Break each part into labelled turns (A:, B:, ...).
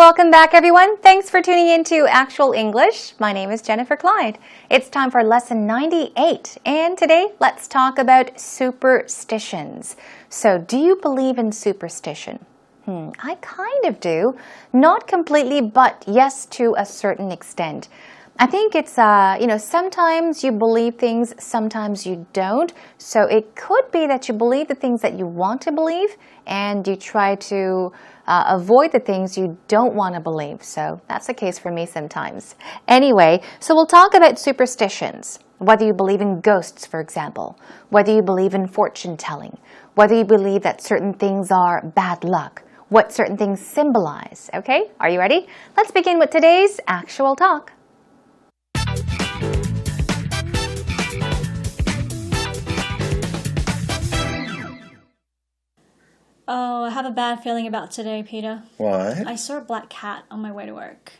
A: Welcome back, everyone. Thanks for tuning in to Actual English. My name is Jennifer Clyde. It's time for lesson 98, and today let's talk about superstitions. So, do you believe in superstition? I kind of do. Not completely, but yes, to a certain extent. I think it's, sometimes you believe things, sometimes you don't. So it could be that you believe the things that you want to believe and you try to avoid the things you don't want to believe. So that's the case for me sometimes. Anyway, so we'll talk about superstitions. Whether you believe in ghosts, for example. Whether you believe in fortune telling. Whether you believe that certain things are bad luck. What certain things symbolize. Okay, are you ready? Let's begin with today's actual talk.
B: Oh, I have a bad feeling about today, Peter.
C: Why?
B: I saw a black cat on my way to work.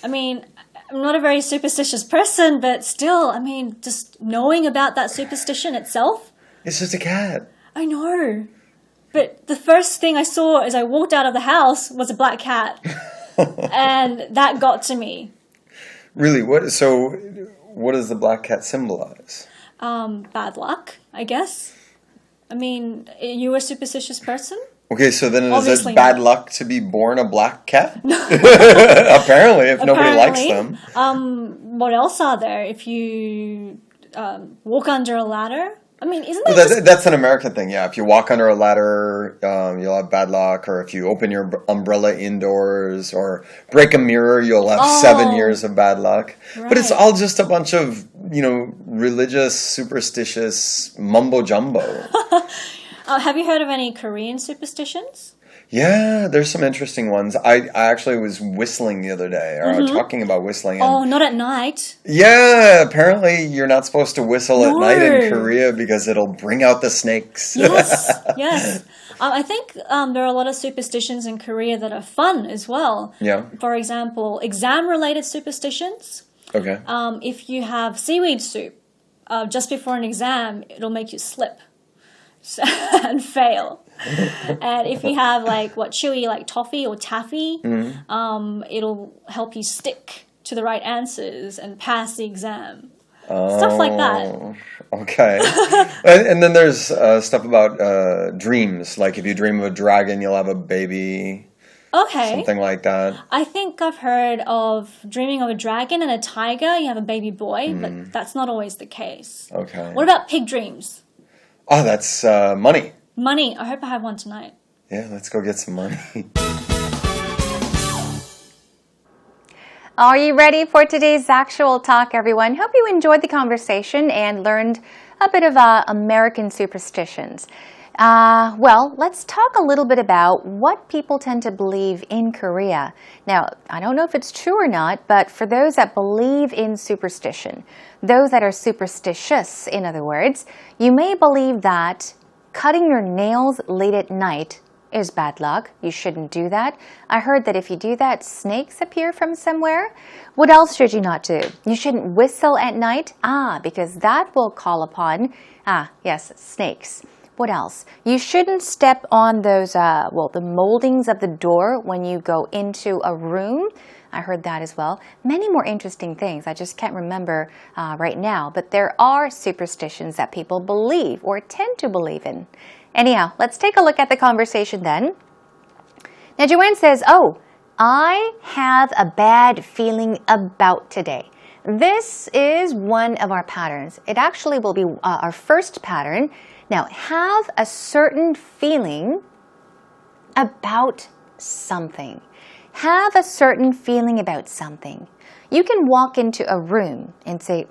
B: I mean, I'm not a very superstitious person, but still, just knowing about that superstition itself.
C: It's just a cat.
B: I know. But the first thing I saw as I walked out of the house was a black cat. And that got to me.
C: Really? What does the black cat symbolize?
B: Bad luck, I guess. Are you a superstitious person?
C: Okay, so then is
B: Obviously
C: it bad
B: not.
C: luck to be born a black cat? Apparently, if nobody likes them.
B: What else are there? If you walk under a ladder? Isn't that
C: That's an American thing, yeah. If you walk under a ladder, you'll have bad luck. Or if you open your umbrella indoors or break a mirror, you'll have 7 years of bad luck.
B: Right.
C: But it's all just a bunch of, religious, superstitious mumbo-jumbo.
B: Have you heard of any Korean superstitions?
C: Yeah, there's some interesting ones. I actually was whistling the other day, or talking about whistling. And
B: Not at night.
C: yeah, apparently you're not supposed to whistle at night in Korea because it'll bring out the snakes.
B: Yes, yes. I think there are a lot of superstitions in Korea that are fun as well.
C: Yeah.
B: For example, exam-related superstitions.
C: Okay.
B: If you have seaweed soup just before an exam, it'll make you slip and fail. And if you have chewy like toffee or taffy, it'll help you stick to the right answers and pass the exam. Stuff like that.
C: Okay. and then there's stuff about dreams. Like if you dream of a dragon, you'll have a baby.
B: Okay.
C: Something like that.
B: I think I've heard of dreaming of a dragon and a tiger, you have a baby boy, but that's not always the case.
C: Okay.
B: What about pig dreams?
C: Oh, that's money.
B: Money. I hope I have one tonight.
C: Yeah, let's go get some money.
A: Are you ready for today's actual talk, everyone? Hope you enjoyed the conversation and learned a bit of American superstitions. Let's talk a little bit about what people tend to believe in Korea. Now, I don't know if it's true or not, but for those that believe in superstition, those that are superstitious, in other words, you may believe that cutting your nails late at night is bad luck. You shouldn't do that. I heard that if you do that, snakes appear from somewhere. What else should you not do? You shouldn't whistle at night. Because that will call upon, snakes. What else? You shouldn't step on those, the moldings of the door when you go into a room. I heard that as well. Many more interesting things. I just can't remember right now. But there are superstitions that people believe or tend to believe in. Anyhow, let's take a look at the conversation then. Now, Joanne says, I have a bad feeling about today. This is one of our patterns. It actually will be our first pattern. Now, have a certain feeling about something. Have a certain feeling about something. You can walk into a room and say,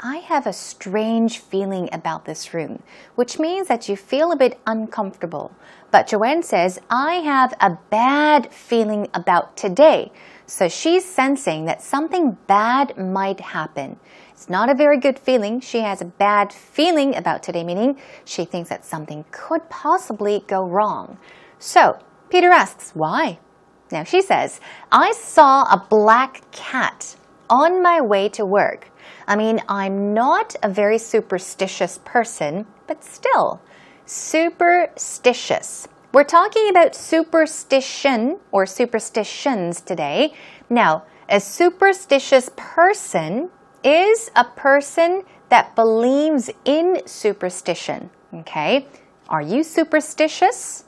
A: I have a strange feeling about this room, which means that you feel a bit uncomfortable. But Joanne says, I have a bad feeling about today. So she's sensing that something bad might happen. It's not a very good feeling. She has a bad feeling about today, meaning she thinks that something could possibly go wrong. So Peter asks, why? Now she says, I saw a black cat on my way to work. I'm not a very superstitious person, but still, superstitious. We're talking about superstition or superstitions today. Now, a superstitious person is a person that believes in superstition. Okay? Are you superstitious?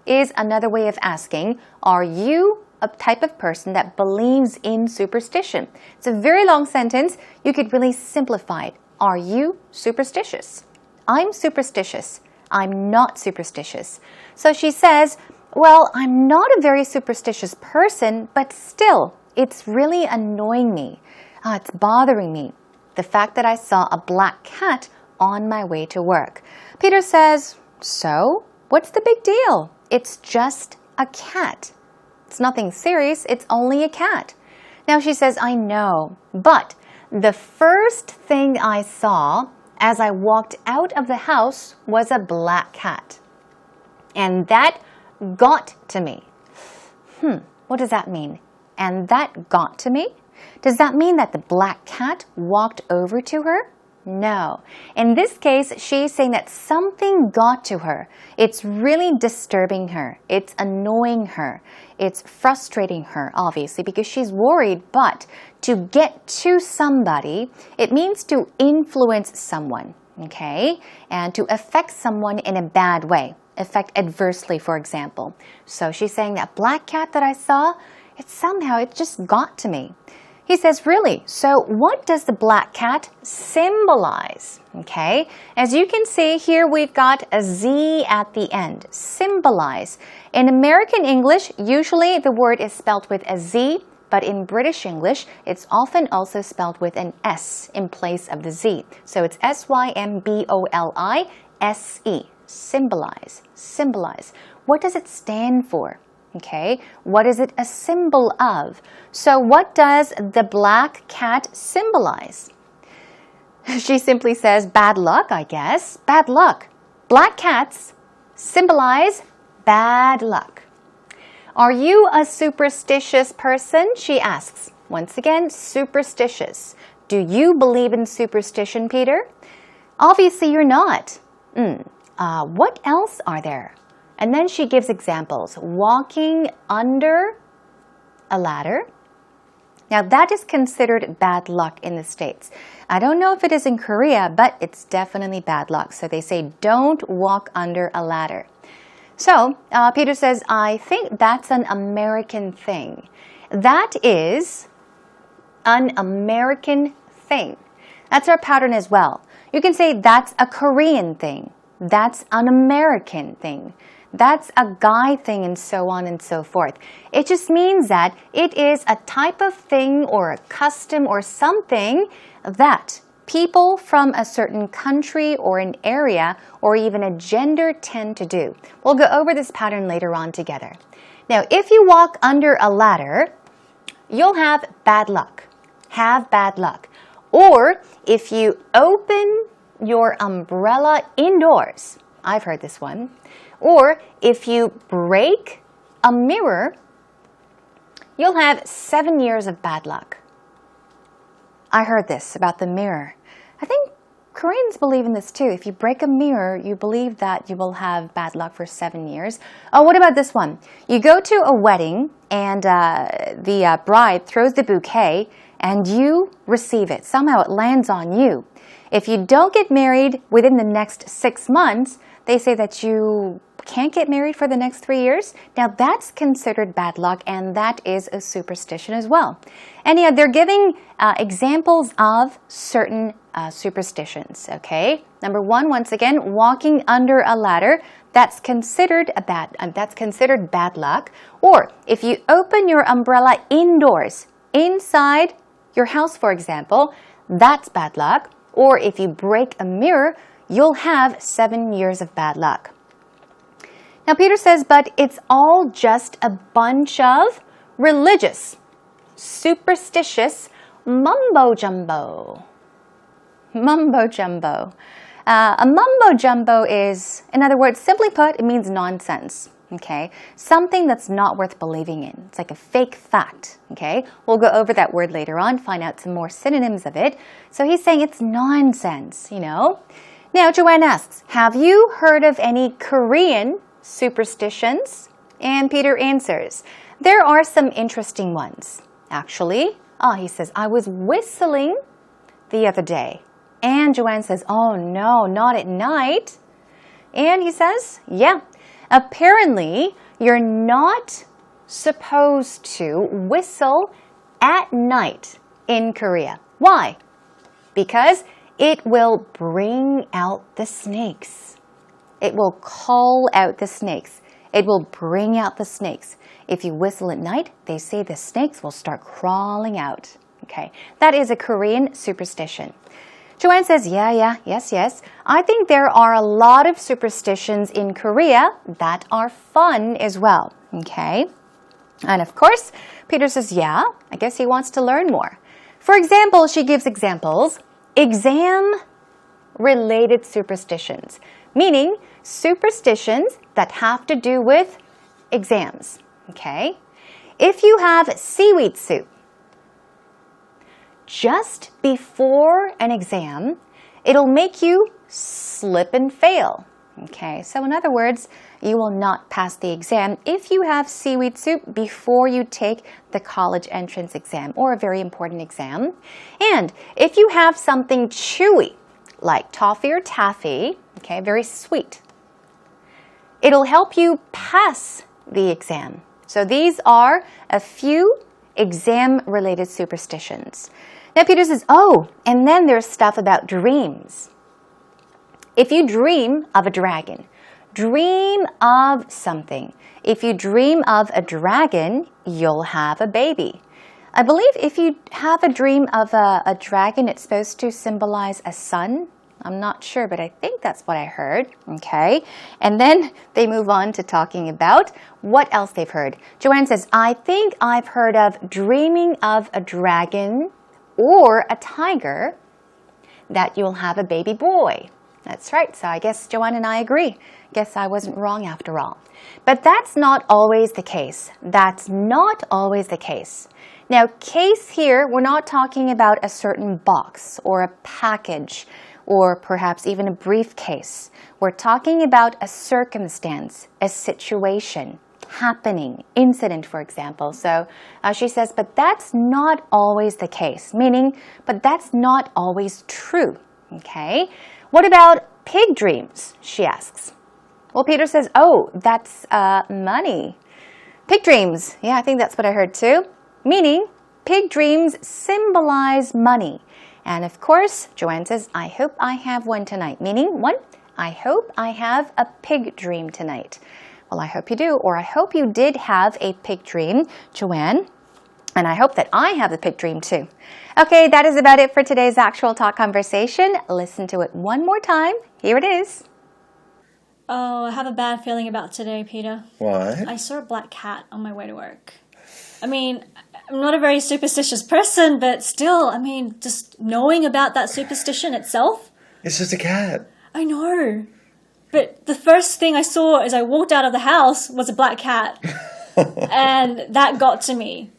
A: Is another way of asking, are you a type of person that believes in superstition? It's a very long sentence. You could really simplify it. Are you superstitious? I'm superstitious. I'm not superstitious. So she says, well, I'm not a very superstitious person, but still, it's really annoying me. It's bothering me. The fact that I saw a black cat on my way to work. Peter says, so, what's the big deal? It's just a cat. It's nothing serious. It's only a cat. Now she says, I know, but the first thing I saw as I walked out of the house was a black cat. And that got to me. What does that mean? And that got to me? Does that mean that the black cat walked over to her? No. In this case, she's saying that something got to her. It's really disturbing her. It's annoying her. It's frustrating her, obviously, because she's worried. But to get to somebody, it means to influence someone, okay? And to affect someone in a bad way. Affect adversely, for example. So she's saying that black cat that I saw, it just got to me. He says, really? So what does the black cat symbolize? Okay, as you can see here, we've got a Z at the end. Symbolize. In American English, usually the word is spelled with a Z, but in British English, it's often also spelled with an S in place of the Z. So it's S-Y-M-B-O-L-I-S-E. Symbolize. Symbolize. What does it stand for? Okay, what is it a symbol of? So what does the black cat symbolize? She simply says bad luck, I guess. Bad luck. Black cats symbolize bad luck. Are you a superstitious person? She asks. Once again, superstitious. Do you believe in superstition, Peter? Obviously you're not. What else are there? And then she gives examples. Walking under a ladder. Now that is considered bad luck in the States. I don't know if it is in Korea, but it's definitely bad luck. So they say don't walk under a ladder. So Peter says, I think that's an American thing. That is an American thing. That's our pattern as well. You can say that's a Korean thing. That's an American thing. That's a guy thing, and so on and so forth. It just means that it is a type of thing or a custom or something that people from a certain country or an area or even a gender tend to do. We'll go over this pattern later on together. Now, if you walk under a ladder, you'll have bad luck. Have bad luck. Or if you open your umbrella indoors, I've heard this one. Or if you break a mirror, you'll have 7 years of bad luck. I heard this about the mirror. I think Koreans believe in this too. If you break a mirror, you believe that you will have bad luck for 7 years. Oh, what about this one? You go to a wedding and the bride throws the bouquet and you receive it. Somehow it lands on you. If you don't get married within the next 6 months, they say that you can't get married for the next 3 years. Now that's considered bad luck, and that is a superstition as well. And yeah, they're giving examples of certain superstitions, okay? Number one, once again, walking under a ladder, that's considered bad luck. Or if you open your umbrella indoors, inside your house, for example, that's bad luck. Or if you break a mirror, you'll have 7 years of bad luck. Now Peter says, but it's all just a bunch of religious, superstitious mumbo-jumbo. Mumbo-jumbo. A mumbo-jumbo is, in other words, simply put, it means nonsense. Okay? Something that's not worth believing in. It's like a fake fact. Okay? We'll go over that word later on, find out some more synonyms of it. So he's saying it's nonsense, you know? Now Joanne asks, have you heard of any Korean superstitions? And Peter answers, there are some interesting ones. Actually, he says, I was whistling the other day. And Joanne says, oh no, not at night. And he says, yeah, apparently you're not supposed to whistle at night in Korea. Why? Because it will bring out the snakes. It will call out the snakes. It will bring out the snakes. If you whistle at night, they say the snakes will start crawling out. Okay, that is a Korean superstition. Joanne says, yes. I think there are a lot of superstitions in Korea that are fun as well. Okay, and of course, Peter says, yeah, I guess he wants to learn more. For example, she gives examples. Exam-related superstitions, meaning superstitions that have to do with exams. Okay? If you have seaweed soup just before an exam, it'll make you slip and fail. Okay, so in other words, you will not pass the exam if you have seaweed soup before you take the college entrance exam or a very important exam. And if you have something chewy, like toffee or taffy, okay, very sweet, it'll help you pass the exam. So these are a few exam-related superstitions. Now Peter says, oh, and then there's stuff about dreams. If you dream of a dragon, dream of something. If you dream of a dragon, you'll have a baby. I believe if you have a dream of a dragon, it's supposed to symbolize a son. I'm not sure, but I think that's what I heard. Okay. And then they move on to talking about what else they've heard. Joanne says, I think I've heard of dreaming of a dragon or a tiger that you'll have a baby boy. That's right. So I guess Joanne and I agree. Guess I wasn't wrong after all. But that's not always the case. That's not always the case. Now, case here, we're not talking about a certain box or a package or perhaps even a briefcase. We're talking about a circumstance, a situation, happening, incident, for example. So she says, but that's not always the case, meaning, but that's not always true. Okay? What about pig dreams, she asks. Well, Peter says, oh, that's money. Pig dreams, yeah, I think that's what I heard too. Meaning, pig dreams symbolize money. And of course, Joanne says, I hope I have one tonight. Meaning, one, I hope I have a pig dream tonight. Well, I hope you do, or I hope you did have a pig dream, Joanne. And I hope that I have the pig dream too. Okay, that is about it for today's actual talk conversation. Listen to it one more time. Here it is.
B: Oh, I have a bad feeling about today, Peter.
C: Why?
B: I saw a black cat on my way to work. I mean, I'm not a very superstitious person, but still, I mean, just knowing about that superstition itself.
C: It's just a cat.
B: I know. But the first thing I saw as I walked out of the house was a black cat. And that got to me.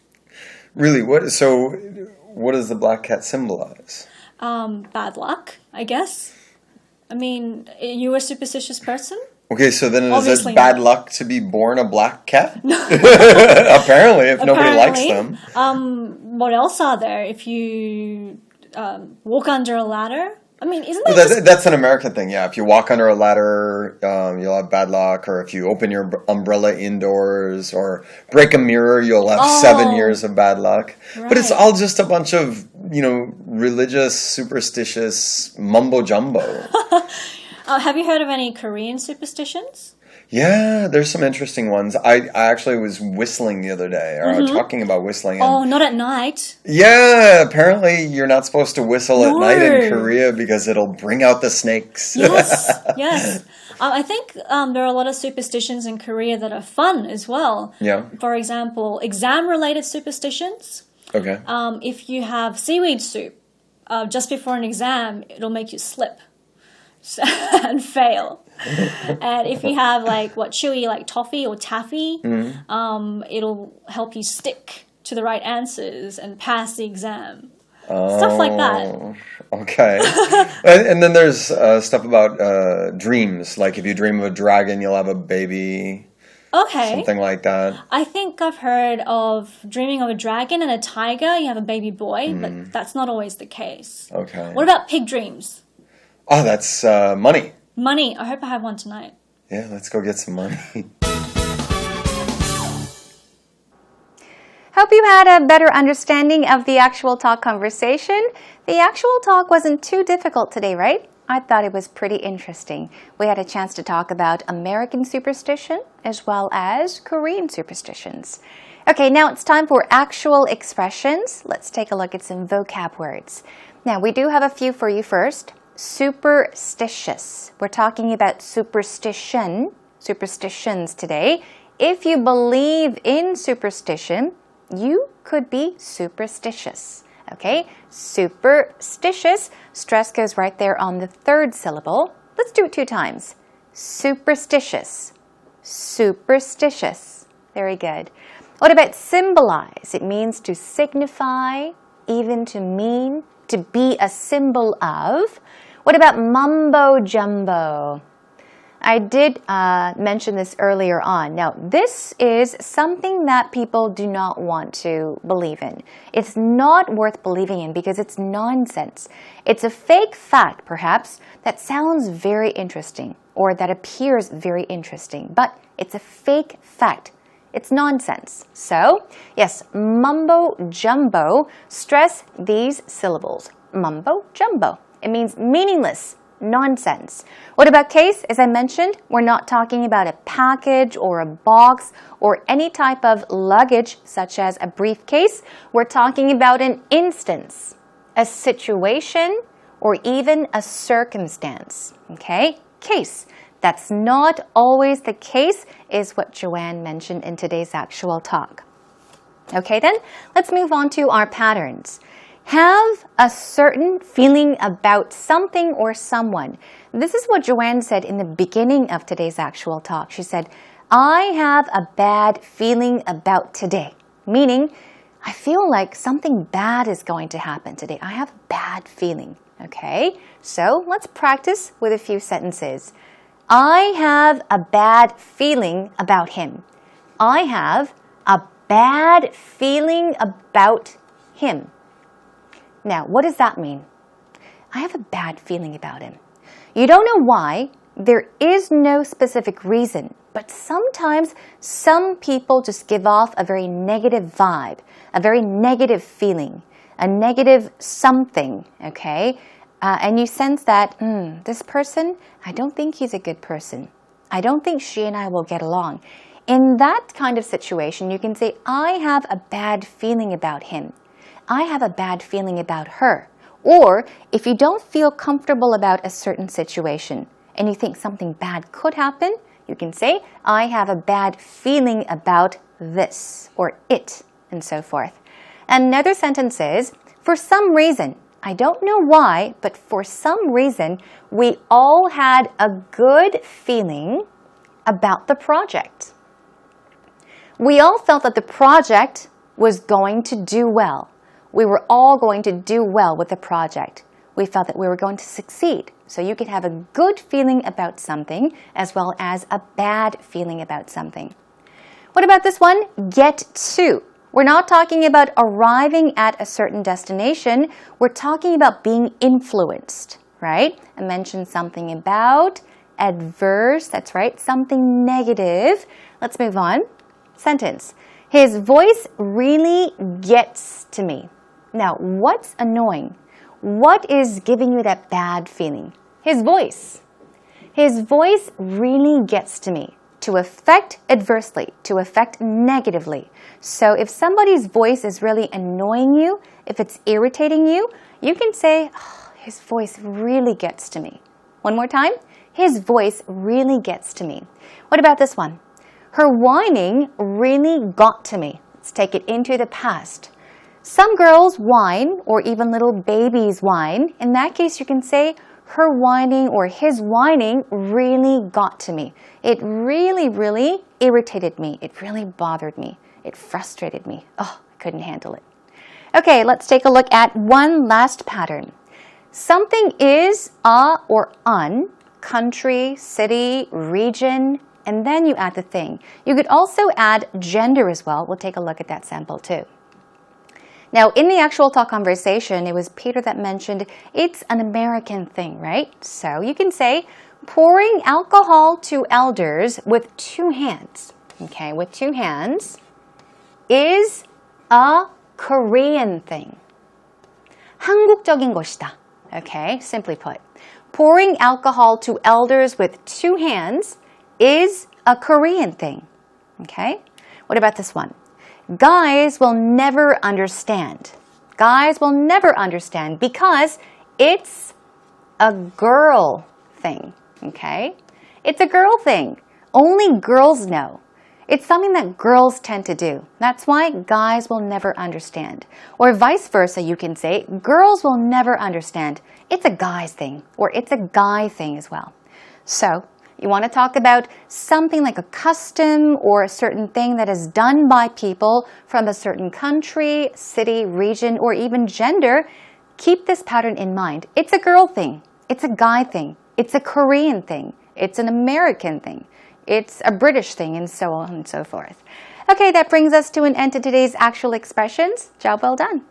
C: Really? What does the black cat symbolize?
B: Bad luck, I guess. I mean, are you a superstitious person?
C: Okay, so then is
B: Obviously
C: it bad
B: not.
C: luck to be born a black cat? Apparently, if nobody likes them.
B: What else are there? If you walk under a ladder? I mean, isn't that
C: Well, that's an American thing, yeah. If you walk under a ladder, you'll have bad luck. Or if you open your umbrella indoors or break a mirror, you'll have 7 years of bad luck.
B: Right.
C: But it's all just a bunch of, religious, superstitious mumbo-jumbo.
B: Have you heard of any Korean superstitions?
C: Yeah, there's some interesting ones. I actually was whistling the other day, or talking about whistling. And
B: Oh, not at night.
C: yeah, apparently you're not supposed to whistle at night in
B: No.
C: Korea because it'll bring out the snakes.
B: Yes, yes. I think there are a lot of superstitions in Korea that are fun as well.
C: Yeah.
B: For example, exam-related superstitions.
C: Okay.
B: If you have seaweed soup just before an exam, it'll make you slip and fail. And if you have chewy like toffee or taffy, it'll help you stick to the right answers and pass the exam. Stuff like that.
C: Okay. And then there's stuff about dreams. Like if you dream of a dragon, you'll have a baby.
B: Okay.
C: Something like that.
B: I think I've heard of dreaming of a dragon and a tiger, you have a baby boy, but that's not always the case.
C: Okay.
B: What about pig dreams?
C: Oh, that's money.
B: Money. I hope I have one tonight.
C: Yeah, let's go get some money.
A: Hope you had a better understanding of the actual talk conversation. The actual talk wasn't too difficult today, right? I thought it was pretty interesting. We had a chance to talk about American superstition as well as Korean superstitions. Okay, now it's time for actual expressions. Let's take a look at some vocab words. Now, we do have a few for you first. Superstitious. We're talking about superstitions today. If you believe in superstition, you could be superstitious. Okay, superstitious. Stress goes right there on the third syllable. Let's do it 2 times. Superstitious. Superstitious. Very good. What about symbolize? It means to signify, even to mean, to be a symbol of. What about mumbo jumbo? I did mention this earlier on. Now, this is something that people do not want to believe in. It's not worth believing in because it's nonsense. It's a fake fact, perhaps, that sounds very interesting or that appears very interesting, but it's a fake fact. It's nonsense. So, yes, mumbo jumbo. Stress these syllables. Mumbo jumbo. It means meaningless. Nonsense. What about case? As I mentioned, we're not talking about a package or a box or any type of luggage such as a briefcase. We're talking about an instance, a situation, or even a circumstance. Okay? Case. That's not always the case, is what Joanne mentioned in today's actual talk. Okay then, let's move on to our patterns. Have a certain feeling about something or someone. This is what Joanne said in the beginning of today's actual talk. She said, I have a bad feeling about today. Meaning, I feel like something bad is going to happen today. I have a bad feeling. Okay, so let's practice with a few sentences. I have a bad feeling about him. I have a bad feeling about him. Now, what does that mean? I have a bad feeling about him. You don't know why. There is no specific reason. But sometimes some people just give off a very negative vibe, a very negative feeling, a negative something, okay? And you sense that, this person, I don't think he's a good person. I don't think she and I will get along. In that kind of situation, you can say, I have a bad feeling about him. I have a bad feeling about her. Or if you don't feel comfortable about a certain situation and you think something bad could happen, you can say, I have a bad feeling about this or it, and so forth. Another sentence is, for some reason, I don't know why, but for some reason, we all had a good feeling about the project. We all felt that the project was going to do well. We were all going to do well with the project. We felt that we were going to succeed. So you could have a good feeling about something as well as a bad feeling about something. What about this one? Get to. We're not talking about arriving at a certain destination. We're talking about being influenced, right? I mentioned something about adverse. That's right, something negative. Let's move on. Sentence. His voice really gets to me. Now, what's annoying? What is giving you that bad feeling? His voice. His voice really gets to me. To affect adversely, to affect negatively. So if somebody's voice is really annoying you, if it's irritating you, you can say, oh, his voice really gets to me. One more time. His voice really gets to me. What about this one? Her whining really got to me. Let's take it into the past. Some girls whine, or even little babies whine. In that case, you can say, her whining or his whining really got to me. It really, really irritated me. It really bothered me. It frustrated me. Oh, I couldn't handle it. Okay, let's take a look at one last pattern. Something is a or un, country, city, region, and then you add the thing. You could also add gender as well. We'll take a look at that sample too. Now, in the actual talk conversation, it was Peter that mentioned it's an American thing, right? So you can say pouring alcohol to elders with two hands, okay, with two hands is a Korean thing. 한국적인 것이다. Okay, simply put. Pouring alcohol to elders with two hands is a Korean thing. Okay? What about this one? Guys will never understand. Guys will never understand because it's a girl thing. Okay? It's a girl thing. Only girls know. It's something that girls tend to do. That's why guys will never understand. Or vice versa, you can say, girls will never understand. It's a guy's thing, or it's a guy thing as well. So, you want to talk about something like a custom or a certain thing that is done by people from a certain country, city, region, or even gender. Keep this pattern in mind. It's a girl thing. It's a guy thing. It's a Korean thing. It's an American thing. It's a British thing, and so on and so forth. Okay, that brings us to an end to today's actual expressions. Job well done.